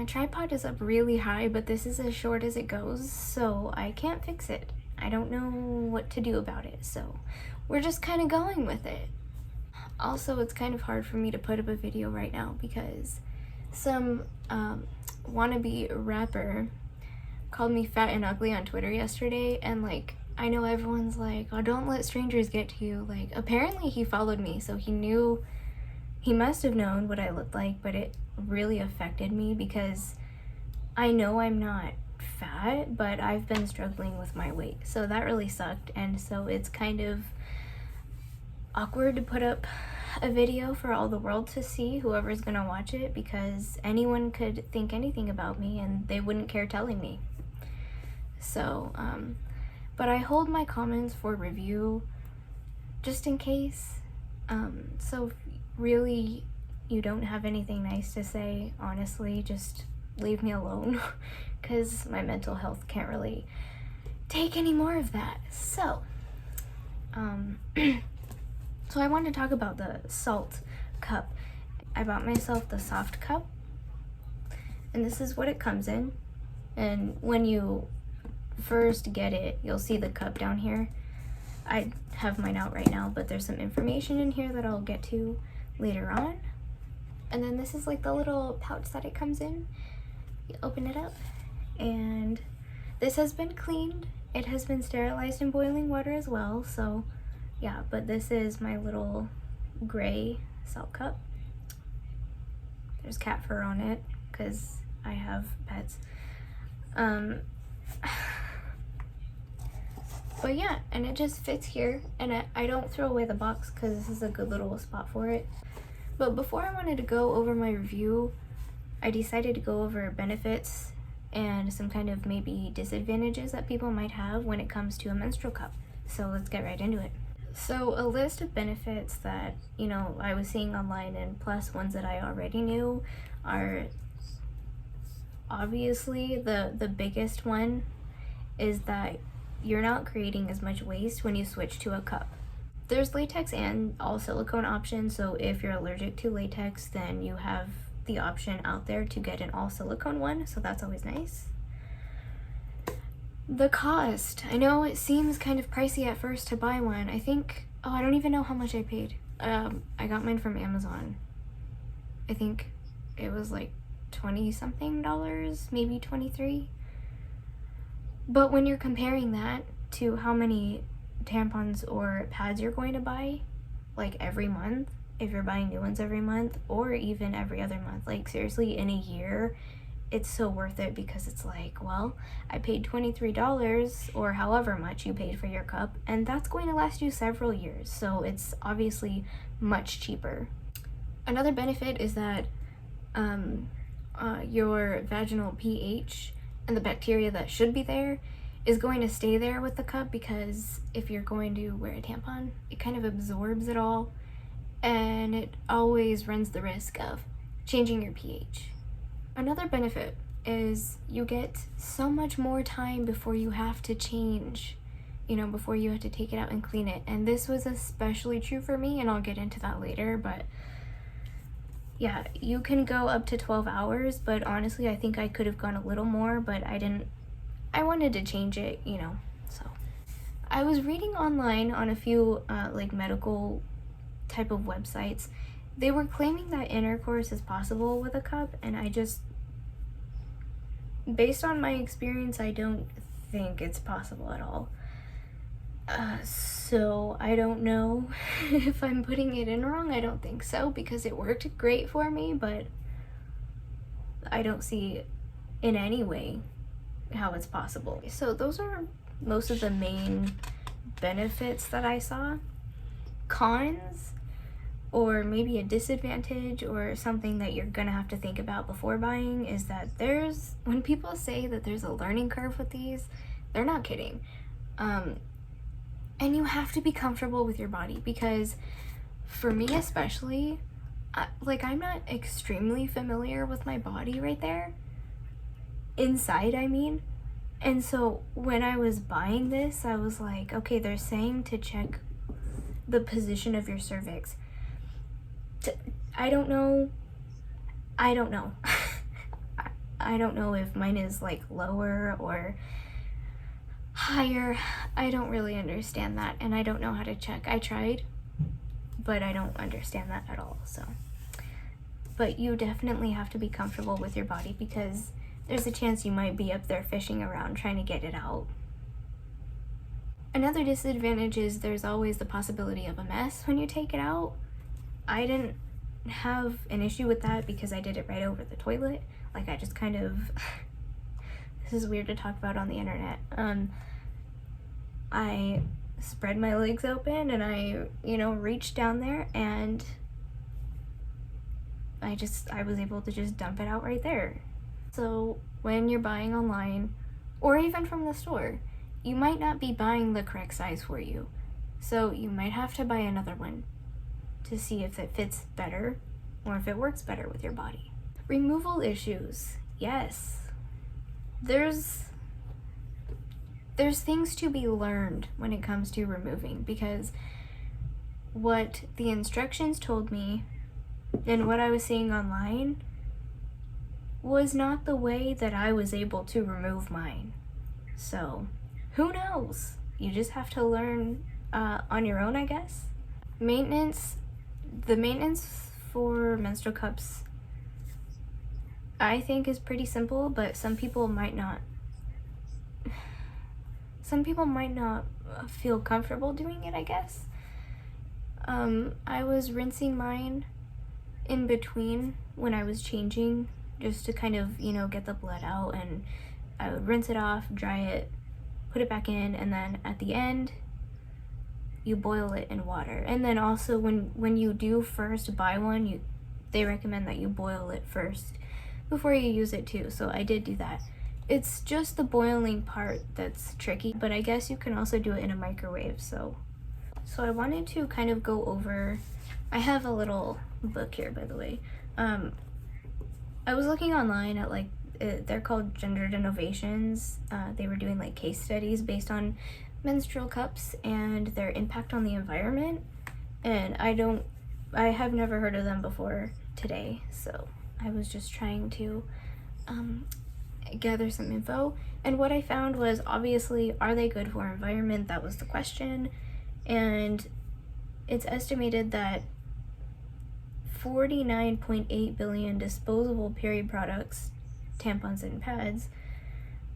My tripod is up really high, but this is as short as it goes, so I can't fix it. I don't know what to do about it, so we're just kind of going with it. Also, it's kind of hard for me to put up a video right now because some wannabe rapper called me fat and ugly on Twitter yesterday, and like, I know everyone's like, oh, don't let strangers get to you. Like, apparently he followed me, so he must have known what I looked like, but it really affected me because I know I'm not fat, but I've been struggling with my weight, so that really sucked. And so it's kind of awkward to put up a video for all the world to see, whoever's gonna watch it, because anyone could think anything about me and they wouldn't care telling me. So but I hold my comments for review just in case. So really, you don't have anything nice to say, honestly, just leave me alone because my mental health can't really take any more of that. So so I want to talk about the SAALT cup. I bought myself the soft cup, and this is what it comes in. And when you first get it, you'll see the cup down here. I have mine out right now, but there's some information in here that I'll get to later on. And then this is like the little pouch that it comes in. You open it up, and this has been cleaned. It has been sterilized in boiling water as well, so yeah, but this is my little gray SAALT cup. There's cat fur on it because I have pets. But yeah, and it just fits here, and I don't throw away the box because this is a good little spot for it. But before I wanted to go over my review, I decided to go over benefits and some kind of maybe disadvantages that people might have when it comes to a menstrual cup. So let's get right into it. So a list of benefits that, you know, I was seeing online, and plus ones that I already knew, are obviously the biggest one is that you're not creating as much waste when you switch to a cup. There's latex and all silicone options, so if you're allergic to latex, then you have the option out there to get an all silicone one, so that's always nice. The cost. I know it seems kind of pricey at first to buy one. I think, oh, I don't even know how much I paid. I got mine from Amazon. I think it was like $20-something, maybe $23. But when you're comparing that to how many tampons or pads you're going to buy, like every month, if you're buying new ones every month, or even every other month, like seriously, in a year, it's so worth it because it's like, well, I paid $23 or however much you paid for your cup, and that's going to last you several years, so it's obviously much cheaper. Another benefit is that your vaginal pH and the bacteria that should be there is going to stay there with the cup, because if you're going to wear a tampon, it kind of absorbs it all, and it always runs the risk of changing your pH. Another benefit is you get so much more time before you have to change, you know, before you have to take it out and clean it. And this was especially true for me, and I'll get into that later, but yeah, you can go up to 12 hours, but honestly, I think I could have gone a little more, but I wanted to change it, you know, so. I was reading online on a few like medical type of websites. They were claiming that intercourse is possible with a cup, and I just, based on my experience, I don't think it's possible at all. So I don't know if I'm putting it in wrong. I don't think so, because it worked great for me, but I don't see in any way how it's possible. So those are most of the main benefits that I saw. Cons, or maybe a disadvantage or something that you're gonna have to think about before buying, is that when people say that there's a learning curve with these, they're not kidding. And you have to be comfortable with your body, because for me especially, I'm not extremely familiar with my body right there. Inside, I mean. And so when I was buying this, I was like, okay, they're saying to check the position of your cervix. I don't know. I don't know if mine is like lower or higher. I don't really understand that, and I don't know how to check. I tried, but I don't understand that at all. So, but you definitely have to be comfortable with your body, because there's a chance you might be up there fishing around trying to get it out. Another disadvantage is there's always the possibility of a mess when you take it out. I didn't have an issue with that because I did it right over the toilet. Like, I just kind of this is weird to talk about on the internet. I spread my legs open and I, reached down there, and I was able to just dump it out right there. So when you're buying online or even from the store, you might not be buying the correct size for you. So you might have to buy another one to see if it fits better or if it works better with your body. Removal issues. Yes. There's things to be learned when it comes to removing, because what the instructions told me and what I was seeing online was not the way that I was able to remove mine. So, who knows? You just have to learn on your own, I guess. Maintenance. The maintenance for menstrual cups, I think, is pretty simple, but some people might not feel comfortable doing it, I guess. I was rinsing mine in between when I was changing, just to kind of, get the blood out, and I would rinse it off, dry it, put it back in, and then at the end, you boil it in water. And then also when you do first buy one, they recommend that you boil it first before you use it too. So I did do that. It's just the boiling part that's tricky, but I guess you can also do it in a microwave. So I wanted to kind of go over, I have a little book here, by the way. I was looking online at they're called Gendered Innovations. They were doing case studies based on menstrual cups and their impact on the environment. And I have never heard of them before today. So I was just trying to gather some info. And what I found was, obviously, are they good for our environment? That was the question. And it's estimated that 49.8 billion disposable period products, tampons and pads,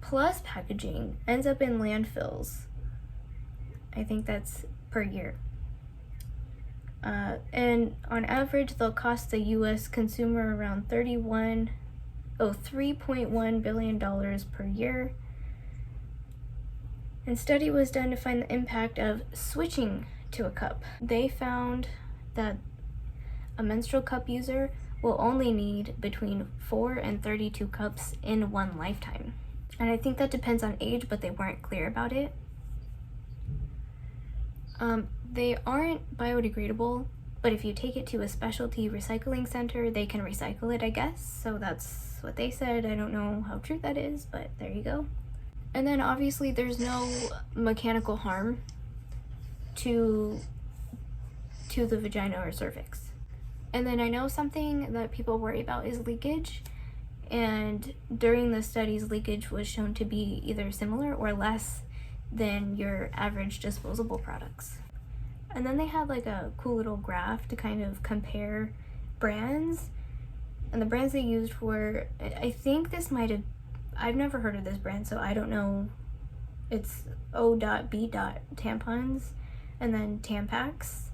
plus packaging, ends up in landfills. I think that's per year. And on average, they'll cost the U.S. consumer around $3.1 billion per year. And study was done to find the impact of switching to a cup. They found that a menstrual cup user will only need between 4 and 32 cups in one lifetime. And I think that depends on age, but they weren't clear about it. They aren't biodegradable, but if you take it to a specialty recycling center, they can recycle it, I guess. So that's what they said. I don't know how true that is, but there you go. And then obviously there's no mechanical harm to the vagina or cervix. And then I know something that people worry about is leakage. And during the studies, leakage was shown to be either similar or less than your average disposable products. And then they had a cool little graph to kind of compare brands. And the brands they used were, I think this might have, I've never heard of this brand, so I don't know. It's O.B. tampons, and then Tampax,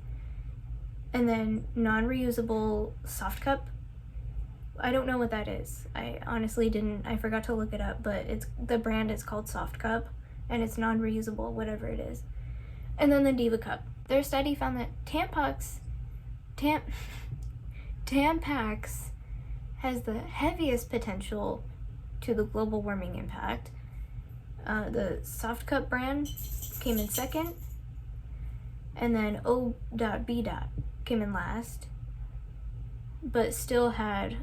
and then non-reusable soft cup. I don't know what that is. I honestly didn't, I forgot to look it up, but the brand is called Soft Cup, and it's non-reusable, whatever it is. And then the Diva Cup. Their study found that Tampax has the heaviest potential to the global warming impact. The Soft Cup brand came in second, and then O.B. came in last, but still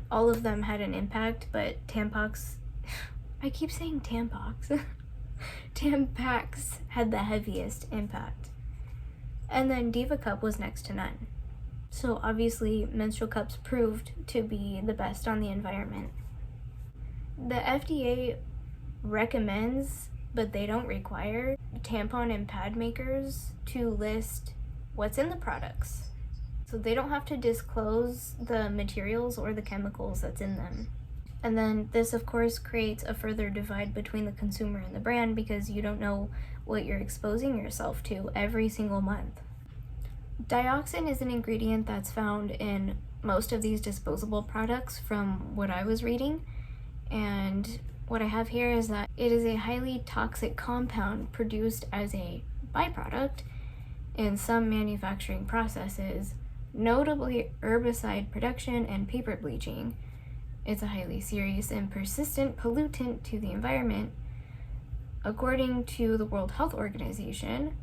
all of them had an impact, but Tampax, I keep saying Tampax, Tampax had the heaviest impact. And then Diva Cup was next to none. So obviously menstrual cups proved to be the best on the environment. The FDA recommends, but they don't require, tampon and pad makers to list what's in the products. So they don't have to disclose the materials or the chemicals that's in them. And then this, of course, creates a further divide between the consumer and the brand because you don't know what you're exposing yourself to every single month. Dioxin is an ingredient that's found in most of these disposable products from what I was reading. And what I have here is that it is a highly toxic compound produced as a byproduct in some manufacturing processes, notably herbicide production and paper bleaching. It's a highly serious and persistent pollutant to the environment. According to the World Health Organization,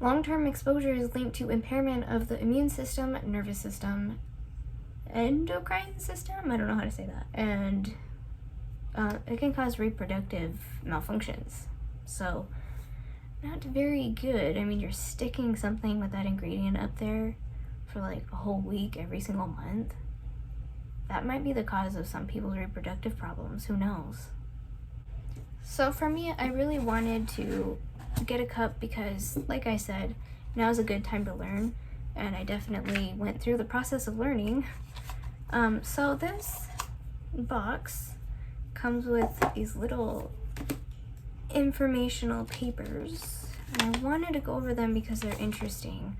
long-term exposure is linked to impairment of the immune system, nervous system, endocrine system, I don't know how to say that, and it can cause reproductive malfunctions. So, not very good. I mean, you're sticking something with that ingredient up there for like a whole week every single month. That might be the cause of some people's reproductive problems, who knows? So for me, I really wanted to get a cup because, like I said, now's a good time to learn, and I definitely went through the process of learning. So this box comes with these little informational papers, and I wanted to go over them because they're interesting.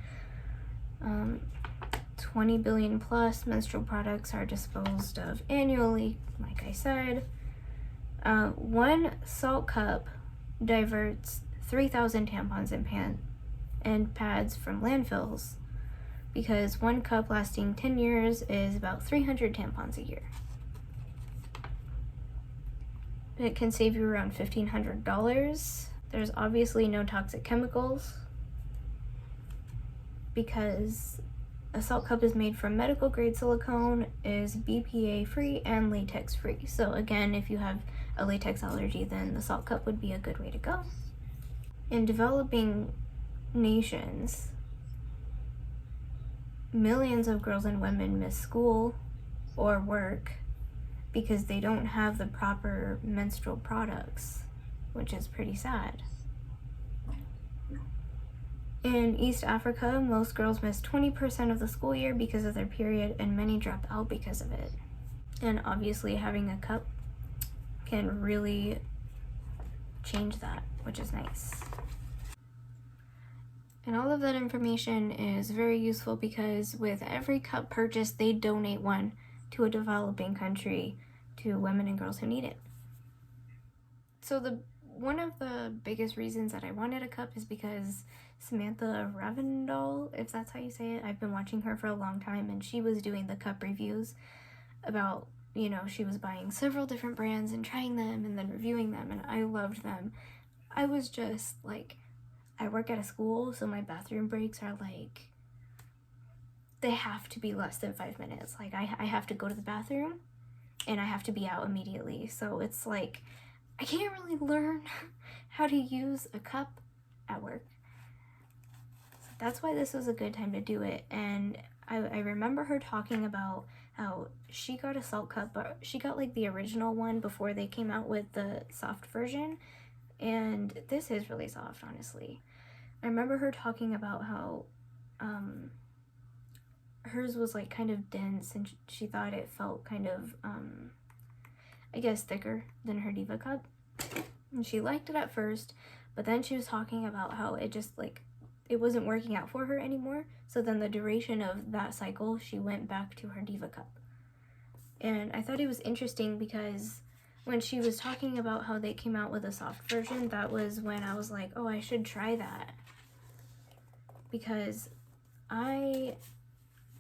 20 billion plus menstrual products are disposed of annually, like I said. One SAALT cup diverts 3,000 tampons and pads from landfills, because one cup lasting 10 years is about 300 tampons a year. It can save you around $1,500. There's obviously no toxic chemicals because a SAALT cup is made from medical grade silicone, is BPA free and latex free. So again, if you have a latex allergy, then the SAALT cup would be a good way to go. In developing nations, millions of girls and women miss school or work because they don't have the proper menstrual products, which is pretty sad. In East Africa, most girls miss 20% of the school year because of their period, and many drop out because of it. And obviously having a cup can really change that, which is nice. And all of that information is very useful because with every cup purchase, they donate one to a developing country to women and girls who need it. So one of the biggest reasons that I wanted a cup is because Samantha Ravenel, if that's how you say it, I've been watching her for a long time, and she was doing the cup reviews about, you know, she was buying several different brands and trying them and then reviewing them, and I loved them. I was just like, I work at a school, so my bathroom breaks are like, they have to be less than 5 minutes. Like I have to go to the bathroom and I have to be out immediately. So it's like, I can't really learn how to use a cup at work. So that's why this was a good time to do it. And I remember her talking about how she got a SAALT cup, but she got like the original one before they came out with the soft version. And this is really soft, honestly. I remember her talking about how hers was like kind of dense, and she thought it felt kind of, I guess, thicker than her Diva Cup. And she liked it at first, but then she was talking about how it just like, it wasn't working out for her anymore. So then the duration of that cycle, she went back to her Diva Cup. And I thought it was interesting because when she was talking about how they came out with a soft version, that was when I was like, oh, I should try that. Because I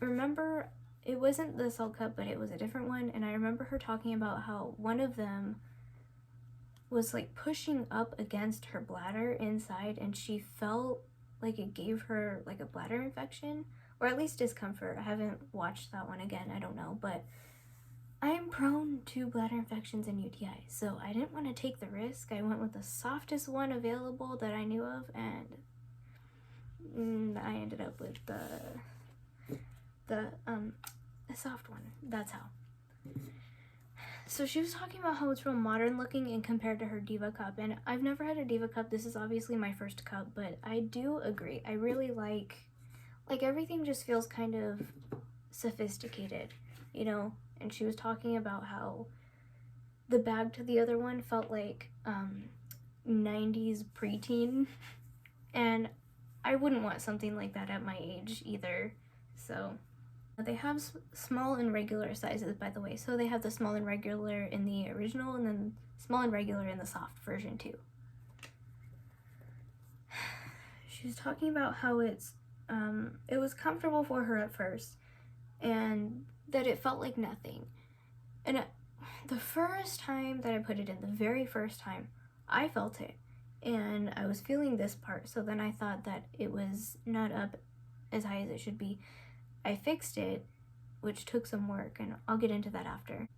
remember it wasn't the SAALT cup, but it was a different one. And I remember her talking about how one of them was like pushing up against her bladder inside, and she felt like it gave her like a bladder infection, or at least discomfort. I haven't watched that one again, I don't know, but I am prone to bladder infections and UTIs, so I didn't want to take the risk. I went with the softest one available that I knew of, and I ended up with the soft one. That's how. So she was talking about how it's real modern looking and compared to her Diva Cup, and I've never had a Diva Cup. This is obviously my first cup, but I do agree. I really like everything just feels kind of sophisticated, you know? And she was talking about how the bag to the other one felt like 90s preteen, and I wouldn't want something like that at my age either. So they have small and regular sizes, by the way. So they have the small and regular in the original, and then small and regular in the soft version too. She was talking about how it was comfortable for her at first, and that it felt like nothing. And the first time that I put it in, the very first time, I felt it, and I was feeling this part. So then I thought that it was not up as high as it should be. I fixed it, which took some work, and I'll get into that after.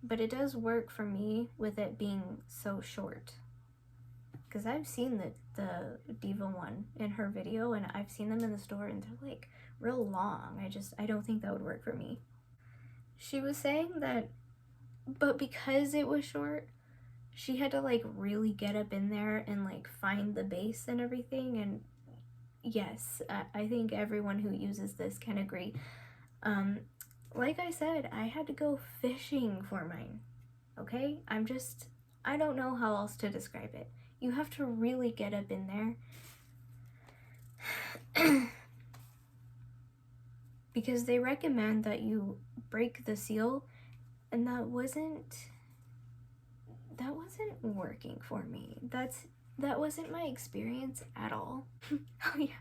But it does work for me with it being so short. Because I've seen the Diva one in her video, and I've seen them in the store, and they're like real long. I don't think that would work for me. She was saying that, but because it was short, she had to like really get up in there and like find the base and everything. And yes, I think everyone who uses this can agree. Like I said, I had to go fishing for mine, okay? I don't know how else to describe it. You have to really get up in there. Because they recommend that you break the seal, and that wasn't working for me. That wasn't my experience at all. Oh yeah.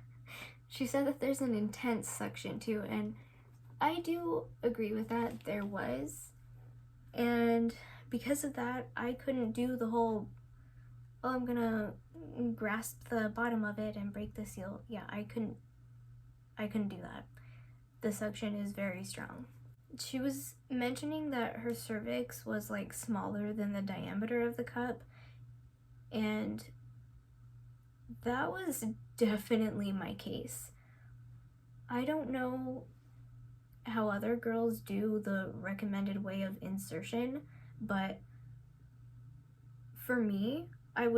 She said that there's an intense suction too, and I do agree with that. There was. And because of that, I couldn't do the whole, oh, I'm gonna grasp the bottom of it and break the seal. Yeah, I couldn't do that. The suction is very strong. She was mentioning that her cervix was like smaller than the diameter of the cup, and that was definitely my case. I don't know how other girls do the recommended way of insertion, but for me, I'm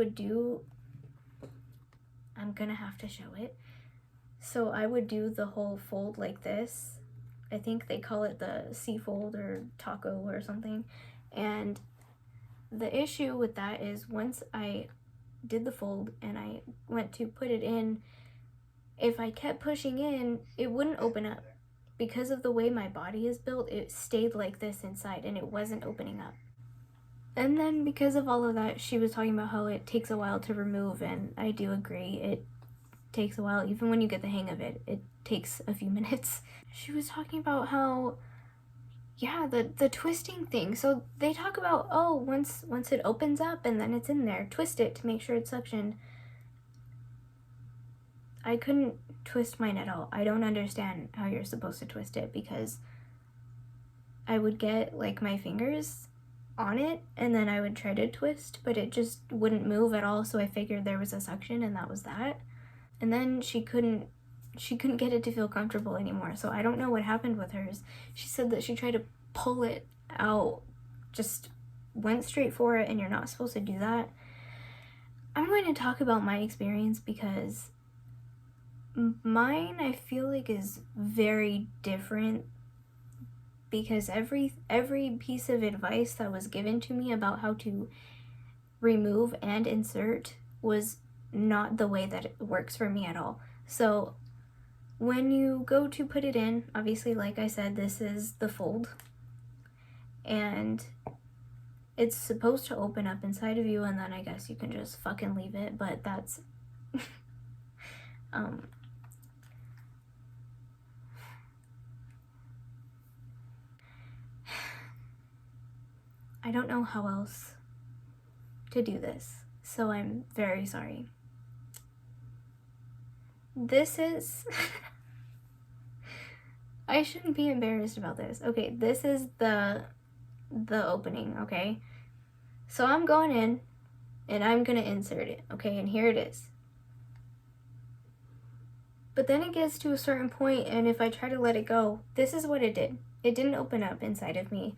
gonna have to show it. So I would do the whole fold like this. I think they call it the C fold or taco or something. And the issue with that is once I did the fold and I went to put it in, if I kept pushing in, it wouldn't open up. Because of the way my body is built, it stayed like this inside and it wasn't opening up. And then because of all of that, she was talking about how it takes a while to remove, and I do agree. It takes a while. Even when you get the hang of it, it takes a few minutes. She was talking about how, yeah, the twisting thing. So they talk about, oh, once it opens up and then it's in there, twist it to make sure it's suctioned. I couldn't twist mine at all. I don't understand how you're supposed to twist it, because I would get like my fingers on it and then I would try to twist, but it just wouldn't move at all. So I figured there was a suction and that was that. And then she couldn't get it to feel comfortable anymore. So I don't know what happened with hers. She said that she tried to pull it out, just went straight for it, and you're not supposed to do that. I'm going to talk about my experience because mine, I feel like, is very different, because every piece of advice that was given to me about how to remove and insert was not the way that it works for me at all. So when you go to put it in, obviously, like I said, this is the fold, and it's supposed to open up inside of you, and then I guess you can just fucking leave it, but that's I don't know how else to do this, so I'm very sorry. This is I shouldn't be embarrassed about this. Okay, this is the opening, okay? So I'm going in and I'm gonna insert it, okay? And here it is. But then it gets to a certain point, and if I try to let it go, this is what it did. It didn't open up inside of me.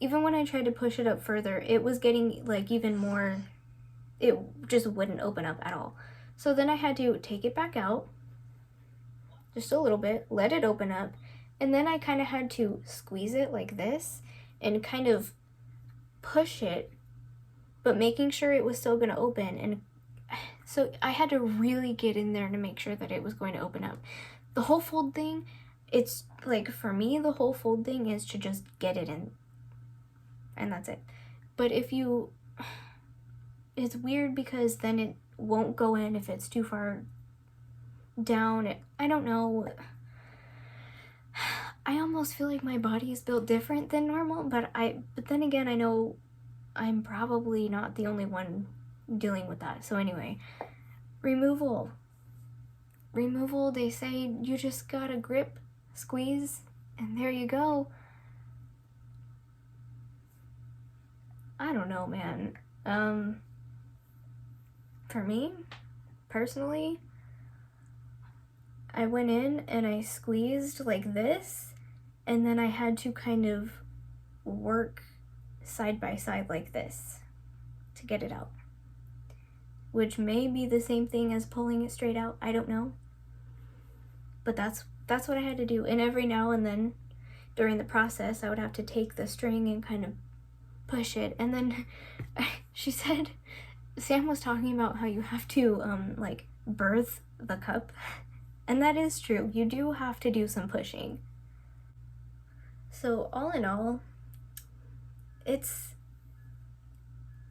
even when I tried to push it up further, it was getting like even more, it just wouldn't open up at all. So then I had to take it back out just a little bit, let it open up, and then I kind of had to squeeze it like this and kind of push it, but making sure it was still going to open. And so I had to really get in there to make sure that it was going to open up. The whole fold thing, it's like, for me, the whole fold thing is to just get it in, and that's it. But if you, it's weird because then it won't go in if it's too far down. I don't know. I almost feel like my body is built different than normal, but then again, I know I'm probably not the only one dealing with that. So anyway, removal, they say you just gotta grip, squeeze, and there you go. I don't know, man. For me, personally, I went in and I squeezed like this, and then I had to kind of work side by side like this to get it out, which may be the same thing as pulling it straight out. I don't know, but that's what I had to do. And every now and then during the process, I would have to take the string and kind of push it. And then she said, Sam was talking about how you have to like birth the cup, and that is true. You do have to do some pushing. So all in all, it's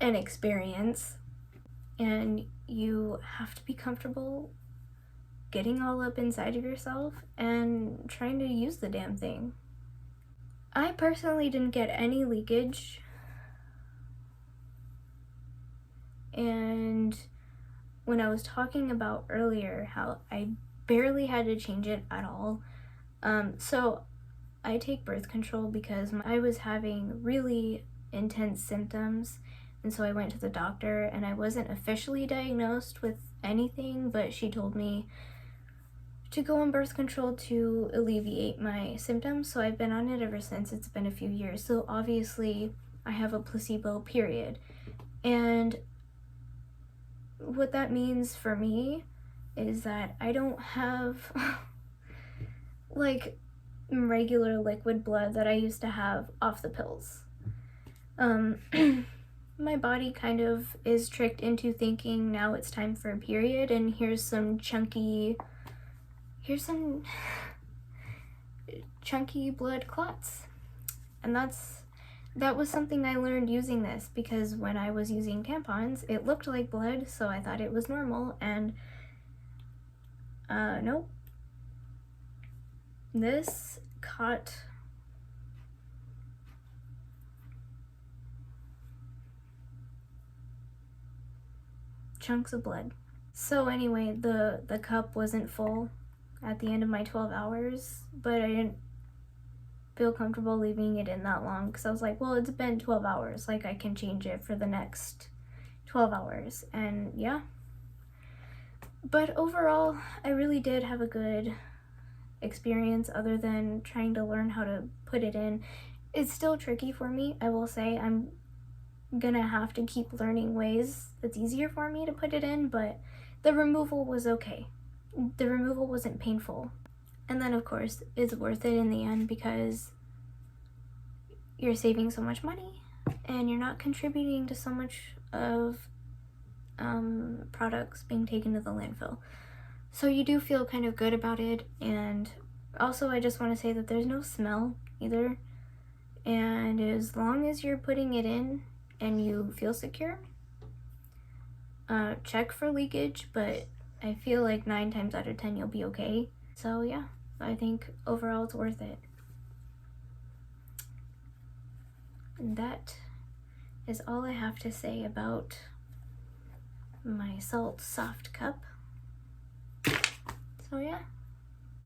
an experience, and you have to be comfortable getting all up inside of yourself and trying to use the damn thing. I personally didn't get any leakage, and when I was talking about earlier how I barely had to change it at all, so I take birth control because I was having really intense symptoms, and so I went to the doctor, and I wasn't officially diagnosed with anything, but she told me to go on birth control to alleviate my symptoms, so I've been on it ever since. It's been a few years, so obviously I have a placebo period, and what that means for me is that I don't have like regular liquid blood that I used to have off the pills. My body kind of is tricked into thinking now it's time for a period, and here's some chunky blood clots. And that was something I learned using this, because when I was using tampons, it looked like blood, so I thought it was normal, and nope. This caught chunks of blood. So anyway, the cup wasn't full at the end of my 12 hours, but I didn't feel comfortable leaving it in that long, because I was like, well, it's been 12 hours, like I can change it for the next 12 hours, and yeah. But overall, I really did have a good experience, other than trying to learn how to put it in. It's still tricky for me, I will say. I'm gonna have to keep learning ways that's easier for me to put it in, but the removal was okay. The removal wasn't painful. And then of course it's worth it in the end, because you're saving so much money and you're not contributing to so much of products being taken to the landfill. So you do feel kind of good about it. And also I just want to say that there's no smell either, and as long as you're putting it in and you feel secure, check for leakage, but I feel like 9 times out of 10 you'll be okay. So yeah, I think overall it's worth it. And that is all I have to say about my SAALT soft cup. So yeah.